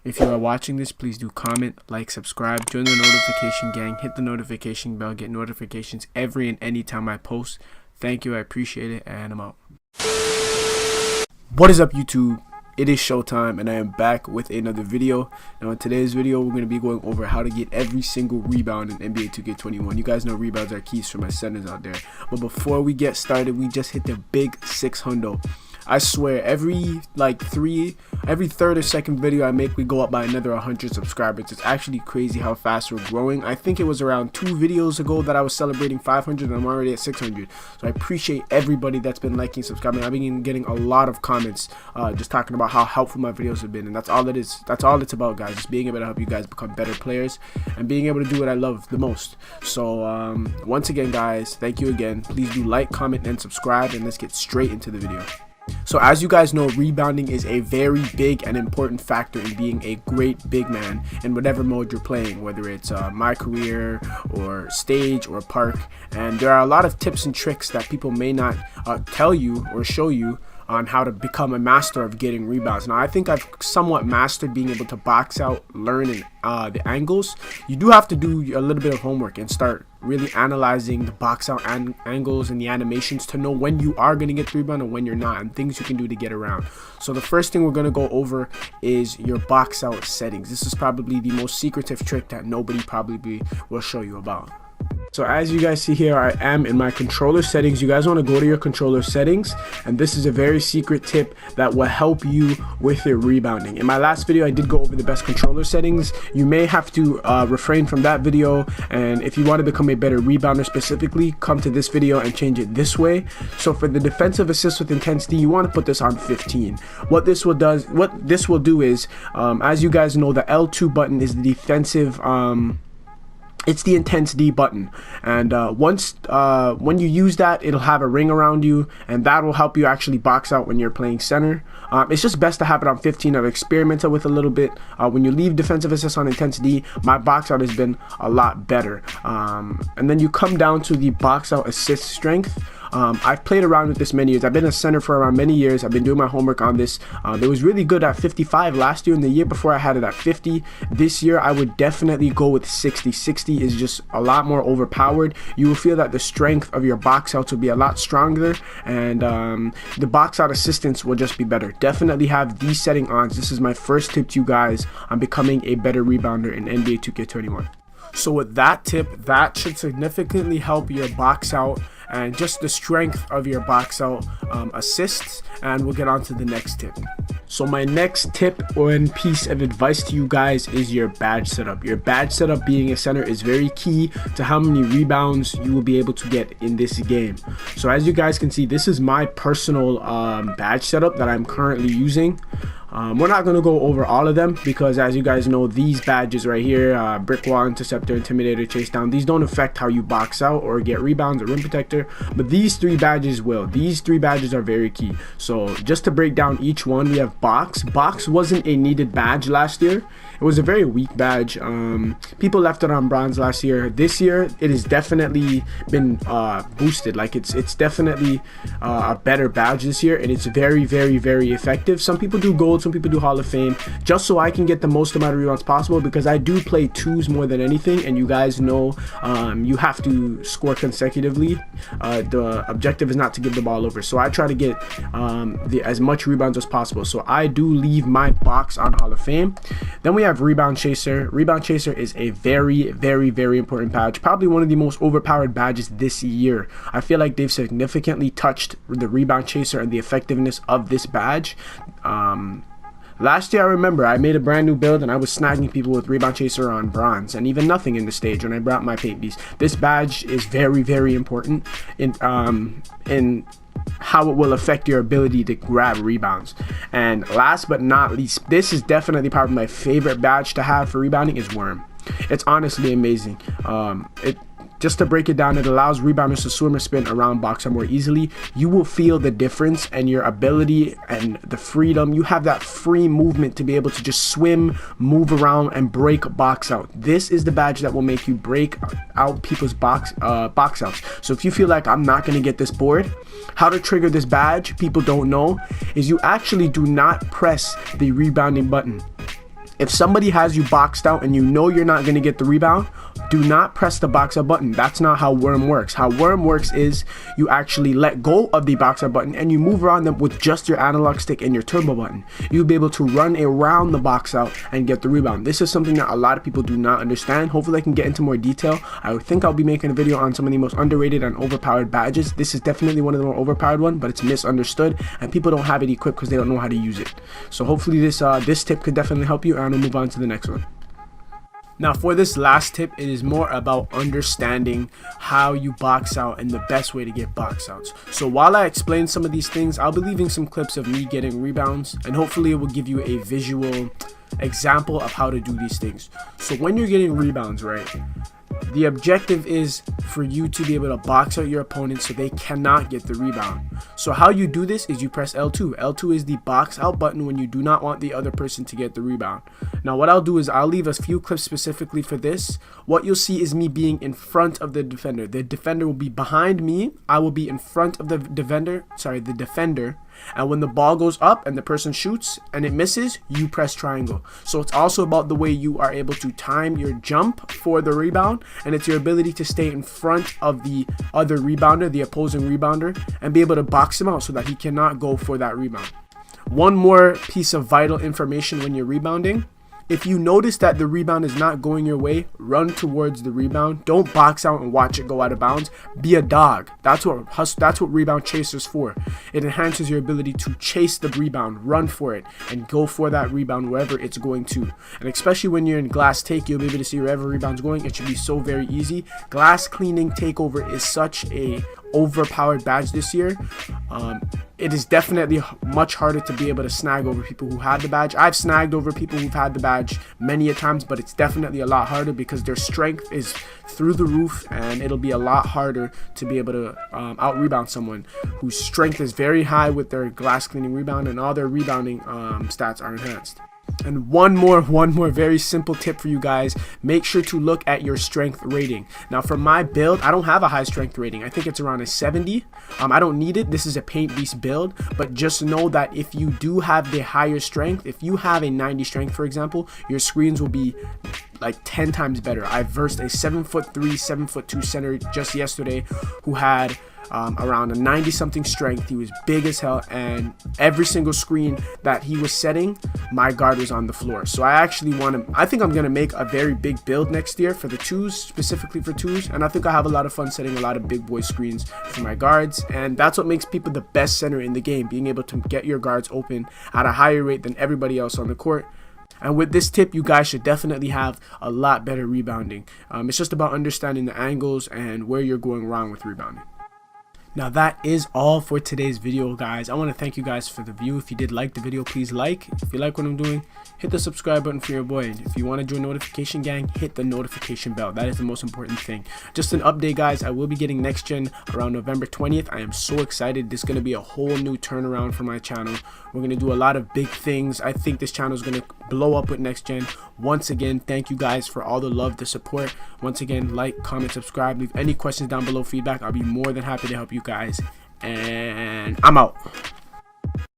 If you are watching this, please do comment, like, subscribe, join the notification gang, hit the notification bell, get notifications every and any time I post. Thank you, I appreciate it, and I'm out. What is up, YouTube? It is showtime, and I am back with another video. Now in today's video, we're going to be going over how to get every single rebound in NBA 2K21. You guys know rebounds are keys for my centers out there. But before we get started, we just hit the big 600. I swear, every third or second video I make, we go up by another 100 subscribers. It's actually crazy how fast we're growing. I think it was around 2 videos ago that I was celebrating 500, and I'm already at 600. So I appreciate everybody that's been liking, subscribing. I've been getting a lot of comments just talking about how helpful my videos have been, and that's all it is. That's all it's about, guys. Just being able to help you guys become better players and being able to do what I love the most. So once again, guys, thank you again. Please do like, comment, and subscribe, and let's get straight into the video. So as you guys know, rebounding is a very big and important factor in being a great big man in whatever mode you're playing, whether it's my career or stage or park. And there are a lot of tips and tricks that people may not tell you or show you on how to become a master of getting rebounds. Now I think I've somewhat mastered being able to box out, learn the angles. You do have to do a little bit of homework and start really analyzing the box out angles and the animations to know when you are going to get the rebound and when you're not, and things you can do to get around. So the first thing we're going to go over is your box out settings. This is probably the most secretive trick that nobody probably will show you about. So as you guys see here, I am in my controller settings. You guys want to go to your controller settings, and this is a very secret tip that will help you with your rebounding. In my last video, I did go over the best controller settings. You may have to refrain from that video, and if you want to become a better rebounder specifically, come to this video and change it this way. So for the defensive assist with intensity, you want to put this on 15. What this will do is, as you guys know, the L2 button is the defensive it's the intense D button, and when you use that, it'll have a ring around you, and that will help you actually box out when you're playing center. It's just best to have it on 15. I've experimented with a little bit. When you leave defensive assist on intense D, my box out has been a lot better. And then you come down to the box out assist strength. I've played around with this many years. I've been a center for around many years. I've been doing my homework on this. It was really good at 55 last year, and the year before I had it at 50. This year I would definitely go with 60. 60 is just a lot more overpowered. You will feel that the strength of your box outs will be a lot stronger, and the box out assistance will just be better. Definitely have these setting on. This is my first tip to you guys on becoming a better rebounder in NBA 2K21. So with that tip, that should significantly help your box out and just the strength of your box out assists, and we'll get on to the next tip. So my next tip or piece of advice to you guys is your badge setup. Your badge setup being a center is very key to how many rebounds you will be able to get in this game. So as you guys can see, this is my personal badge setup that I'm currently using. We're not going to go over all of them because, as you guys know, these badges right here, brick wall, interceptor, intimidator, chase down, these don't affect how you box out or get rebounds or rim protector, but these 3 badges will. These 3 badges are very key. So just to break down each one, we have box. Box wasn't a needed badge last year. It was a very weak badge. People left it on bronze last year. This year, it has definitely been boosted. Like it's definitely a better badge this year, and it's very, very, very effective. Some people do gold, some people do Hall of Fame, just so I can get the most amount of rebounds possible, because I do play 2s more than anything, and you guys know you have to score consecutively. The objective is not to give the ball over, so I try to get as much rebounds as possible. So I do leave my box on Hall of Fame. Then we have Rebound Chaser. Rebound Chaser is a very, very, very important badge, probably one of the most overpowered badges this year. I feel like they've significantly touched the Rebound Chaser and the effectiveness of this badge. Last year, I remember I made a brand new build and I was snagging people with Rebound Chaser on bronze and even nothing in the stage when I brought my paint beast. This badge is very, very important in how it will affect your ability to grab rebounds. And last but not least, this is definitely probably my favorite badge to have for rebounding, is Worm. It's honestly amazing. just to break it down, it allows rebounders to swim or spin around box out more easily. You will feel the difference and your ability and the freedom. You have that free movement to be able to just swim, move around, and break box out. This is the badge that will make you break out people's box outs. So if you feel like I'm not going to get this board, how to trigger this badge, people don't know, is you actually do not press the rebounding button. If somebody has you boxed out and you know you're not going to get the rebound, do not press the box out button. That's not how Worm works. How Worm works is you actually let go of the box out button and you move around them with just your analog stick and your turbo button. You'll be able to run around the box out and get the rebound. This is something that a lot of people do not understand. Hopefully I can get into more detail. I think I'll be making a video on some of the most underrated and overpowered badges. This is definitely one of the more overpowered ones, but it's misunderstood and people don't have it equipped because they don't know how to use it. So hopefully this tip could definitely help you, and we'll move on to the next one. Now for this last tip, it is more about understanding how you box out and the best way to get box outs. So while I explain some of these things, I'll be leaving some clips of me getting rebounds, and hopefully it will give you a visual example of how to do these things. So when you're getting rebounds, right, the objective is for you to be able to box out your opponent so they cannot get the rebound. So how you do this is you press L2. L2 is the box out button when you do not want the other person to get the rebound. Now what I'll do is I'll leave a few clips specifically for this. What you'll see is me being in front of the defender. The defender will be behind me. I will be in front of the defender. And when the ball goes up and the person shoots and it misses, you press triangle. So it's also about the way you are able to time your jump for the rebound, and it's your ability to stay in front of the other rebounder, the opposing rebounder, and be able to box him out so that he cannot go for that rebound. One more piece of vital information when you're rebounding. If you notice that the rebound is not going your way, run towards the rebound. Don't box out and watch it go out of bounds. Be a dog. That's what rebound chasers for. It enhances your ability to chase the rebound, run for it, and go for that rebound wherever it's going to. And especially when you're in glass take, you'll be able to see wherever rebound's going. It should be so very easy. Glass cleaning takeover is such a overpowered badge this year. It is definitely much harder to be able to snag over people who have the badge. I've snagged over people who've had the badge many a times, but it's definitely a lot harder because their strength is through the roof, and it'll be a lot harder to be able to out rebound someone whose strength is very high with their glass cleaning rebound, and all their rebounding stats are enhanced. And one more very simple tip for you guys. Make sure to look at your strength rating. Now for my build, I don't have a high strength rating. I think it's around a 70. I don't need it. This is a paint beast build, but just know that if you do have the higher strength, if you have a 90 strength, for example, your screens will be like 10 times better. I versed a 7'3", 7'2" center just yesterday who had around a 90 something strength. He was big as hell, and every single screen that he was setting, my guard was on the floor. So I think I'm gonna make a very big build next year for the twos, specifically for twos, and I think I have a lot of fun setting a lot of big boy screens for my guards, and that's what makes people the best center in the game, being able to get your guards open at a higher rate than everybody else on the court. And with this tip, you guys should definitely have a lot better rebounding. It's just about understanding the angles and where you're going wrong with rebounding. Now that is all for today's video, guys. I want to thank you guys for the view. If you did like the video, please like. If you like what I'm doing, hit the subscribe button for your boy. And if you want to join notification gang, hit the notification bell. That is the most important thing. Just an update, guys. I will be getting next gen around November 20th. I am so excited. This is going to be a whole new turnaround for my channel. We're going to do a lot of big things. I think this channel is going to blow up with next gen. Once again, thank you guys for all the love, the support. Once again, like, comment, subscribe, leave any questions down below, feedback. I'll be more than happy to help you guys, and I'm out.